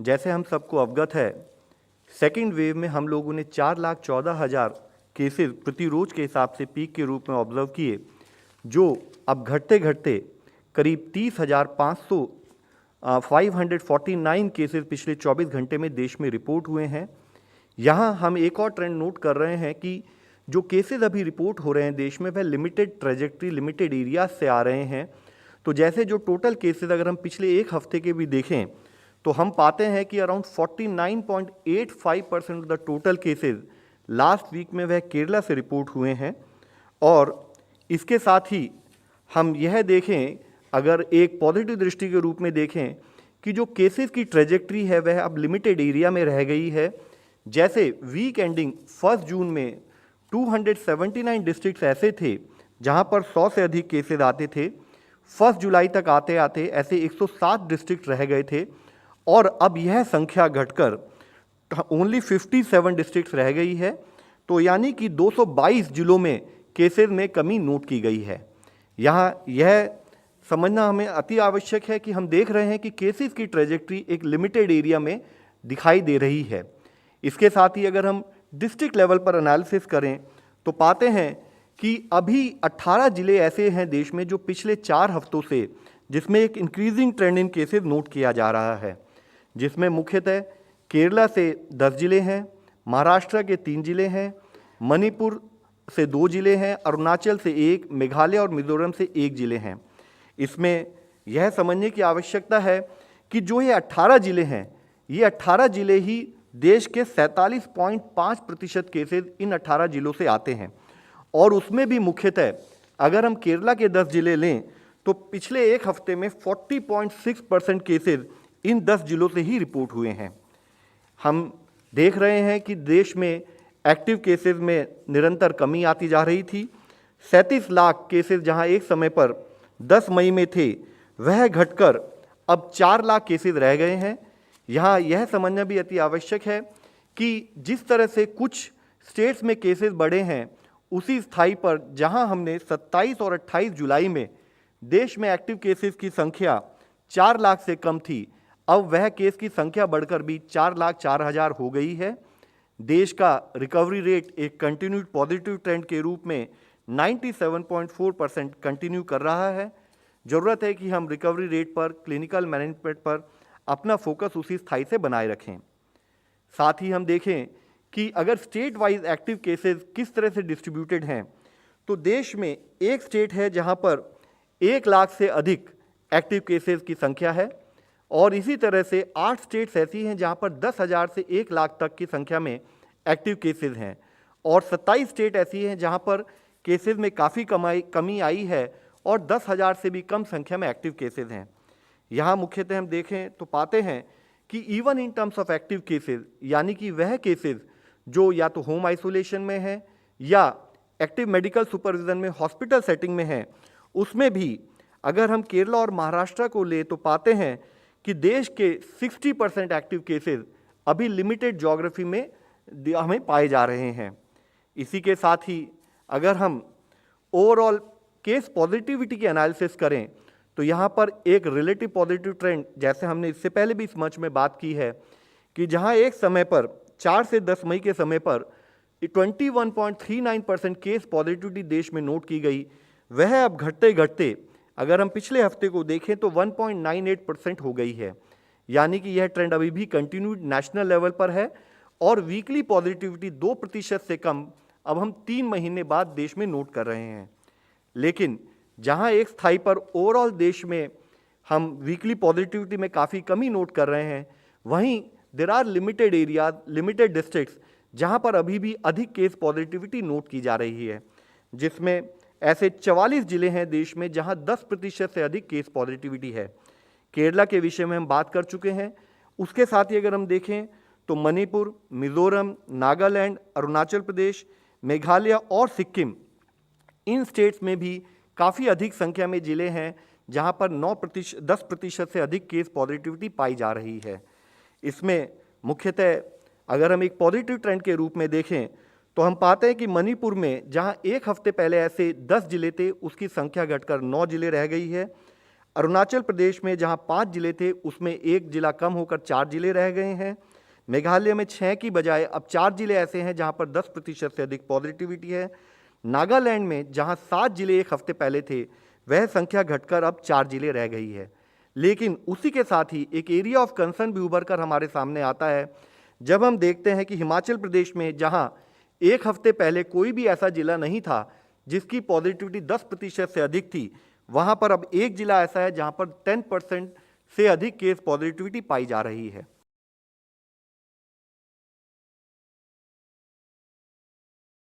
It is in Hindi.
जैसे हम सबको अवगत है, सेकेंड वेव में हम लोगों ने 4,14,000 केसेस प्रतिरोज के हिसाब से पीक के रूप में ऑब्जर्व किए, जो अब घटते घटते करीब 30,500 549 केसेस पिछले 24 घंटे में देश में रिपोर्ट हुए हैं। यहाँ हम एक और ट्रेंड नोट कर रहे हैं कि जो केसेस अभी रिपोर्ट हो रहे हैं देश में, वह लिमिटेड ट्रेजेक्ट्री, लिमिटेड एरिया से आ रहे हैं। तो जैसे जो टोटल केसेस अगर हम पिछले एक हफ्ते के भी देखें तो हम पाते हैं कि around 49.85% of the total cases last week में वह केरला से रिपोर्ट हुए हैं। और इसके साथ ही हम यह देखें, अगर एक पॉजिटिव दृष्टि के रूप में देखें कि जो केसेस की ट्रेजेक्ट्री है वह अब लिमिटेड एरिया में रह गई है। जैसे वीक एंडिंग 1 जून में 279 डिस्ट्रिक्ट्स ऐसे थे जहां पर 100 से अधिक केसेस आते थे। 1 जुलाई तक आते आते ऐसे 107 डिस्ट्रिक्ट रह गए थे और अब यह संख्या घटकर ओनली 57 डिस्ट्रिक्ट्स रह गई है। तो यानी कि 222 जिलों में केसेस में कमी नोट की गई है। यहाँ यह समझना हमें अति आवश्यक है कि हम देख रहे हैं कि केसेस की ट्रेजेक्ट्री एक लिमिटेड एरिया में दिखाई दे रही है। इसके साथ ही अगर हम डिस्ट्रिक्ट लेवल पर एनालिसिस करें तो पाते हैं कि अभी 18 जिले ऐसे हैं देश में जो पिछले 4 हफ्तों से जिसमें एक इंक्रीजिंग ट्रेंड इन केसेस नोट किया जा रहा है, जिसमें मुख्यतः केरला से 10 जिले हैं, महाराष्ट्र के 3 जिले हैं, मणिपुर से 2 जिले हैं, अरुणाचल से 1, मेघालय और मिजोरम से 1 जिले हैं। इसमें यह समझने की आवश्यकता है कि जो ये 18 जिले हैं, ये 18 जिले ही देश के 47.5% केसेस इन 18 जिलों से आते हैं। और उसमें भी मुख्यतः अगर हम केरला के 10 जिले लें तो पिछले एक हफ्ते में 40.6% केसेस इन 10 जिलों से ही रिपोर्ट हुए हैं। हम देख रहे हैं कि देश में एक्टिव केसेस में निरंतर कमी आती जा रही थी। 37 लाख केसेस जहां एक समय पर 10 मई में थे, वह घटकर अब 4 लाख केसेस रह गए हैं। यहाँ यह समझना भी अति आवश्यक है कि जिस तरह से कुछ स्टेट्स में केसेस बढ़े हैं, उसी स्थाई पर जहां हमने 27 और 28 जुलाई में देश में एक्टिव केसेस की संख्या 4 लाख से कम थी, अब वह केस की संख्या बढ़कर भी 4,04,000 हो गई है। देश का रिकवरी रेट एक कंटिन्यूड पॉजिटिव ट्रेंड के रूप में 97.4% कंटिन्यू कर रहा है। ज़रूरत है कि हम रिकवरी रेट पर, क्लिनिकल मैनेजमेंट पर अपना फोकस उसी स्थाई से बनाए रखें। साथ ही हम देखें कि अगर स्टेट वाइज एक्टिव केसेस किस तरह से डिस्ट्रीब्यूटेड हैं, तो देश में एक स्टेट है जहां पर 1 लाख से अधिक एक्टिव केसेस की संख्या है और इसी तरह से 8 स्टेट्स ऐसी हैं जहां पर 10,000 से 1 लाख तक की संख्या में एक्टिव केसेस हैं और 27 स्टेट ऐसी हैं जहां पर केसेस में काफ़ी कमी आई है और 10,000 से भी कम संख्या में एक्टिव केसेस हैं। यहाँ मुख्यतः हम देखें तो पाते हैं कि even in terms of active cases, यानी कि वह केसेस जो या तो होम आइसोलेशन में है या एक्टिव मेडिकल सुपरविजन में हॉस्पिटल सेटिंग में है, उसमें भी अगर हम केरला और महाराष्ट्र को ले तो पाते हैं कि देश के 60% एक्टिव केसेस अभी लिमिटेड ज्योग्राफी में हमें पाए जा रहे हैं। इसी के साथ ही अगर हम ओवरऑल केस पॉजिटिविटी की एनालिसिस करें तो यहाँ पर एक रिलेटिव पॉजिटिव ट्रेंड, जैसे हमने इससे पहले भी इस मंच में बात की है कि जहाँ एक समय पर 4 से 10 मई के समय पर 21.39% केस पॉजिटिविटी देश में नोट की गई, वह अब घटते घटते अगर हम पिछले हफ्ते को देखें तो 1.98% हो गई है। यानी कि यह ट्रेंड अभी भी कंटिन्यूड नेशनल लेवल पर है और वीकली पॉजिटिविटी 2% से कम अब हम 3 महीने बाद देश में नोट कर रहे हैं। लेकिन जहां एक स्थाई पर ओवरऑल देश में हम वीकली पॉजिटिविटी में काफ़ी कमी नोट कर रहे हैं, वहीं there are limited areas, limited districts जहां पर अभी भी अधिक केस पॉजिटिविटी नोट की जा रही है, जिसमें ऐसे 44 जिले हैं देश में जहां 10% से अधिक केस पॉजिटिविटी है। केरला के विषय में हम बात कर चुके हैं। उसके साथ ही अगर हम देखें तो मणिपुर, मिजोरम, नागालैंड, अरुणाचल प्रदेश, मेघालय और सिक्किम, इन स्टेट्स में भी काफ़ी अधिक संख्या में जिले हैं जहां पर 10% से अधिक केस पॉजिटिविटी पाई जा रही है। इसमें मुख्यतः अगर हम एक पॉजिटिव ट्रेंड के रूप में देखें तो हम पाते हैं कि मणिपुर में जहां एक हफ्ते पहले ऐसे 10 जिले थे, उसकी संख्या घटकर 9 जिले रह गई है। अरुणाचल प्रदेश में जहां 5 जिले थे उसमें एक जिला कम होकर 4 जिले रह गए हैं। मेघालय में 6 की बजाय अब 4 जिले ऐसे हैं जहां पर 10% से अधिक पॉजिटिविटी है। नागालैंड में जहां 7 जिले एक हफ्ते पहले थे वह संख्या घटकर अब 4 जिले रह गई है। लेकिन उसी के साथ ही एक एरिया ऑफ कंसर्न भी उभर कर हमारे सामने आता है जब हम देखते हैं कि हिमाचल प्रदेश में जहां एक हफ्ते पहले कोई भी ऐसा जिला नहीं था जिसकी पॉजिटिविटी 10% से अधिक थी, वहां पर अब एक जिला ऐसा है जहां पर 10% से अधिक केस पॉजिटिविटी पाई जा रही है।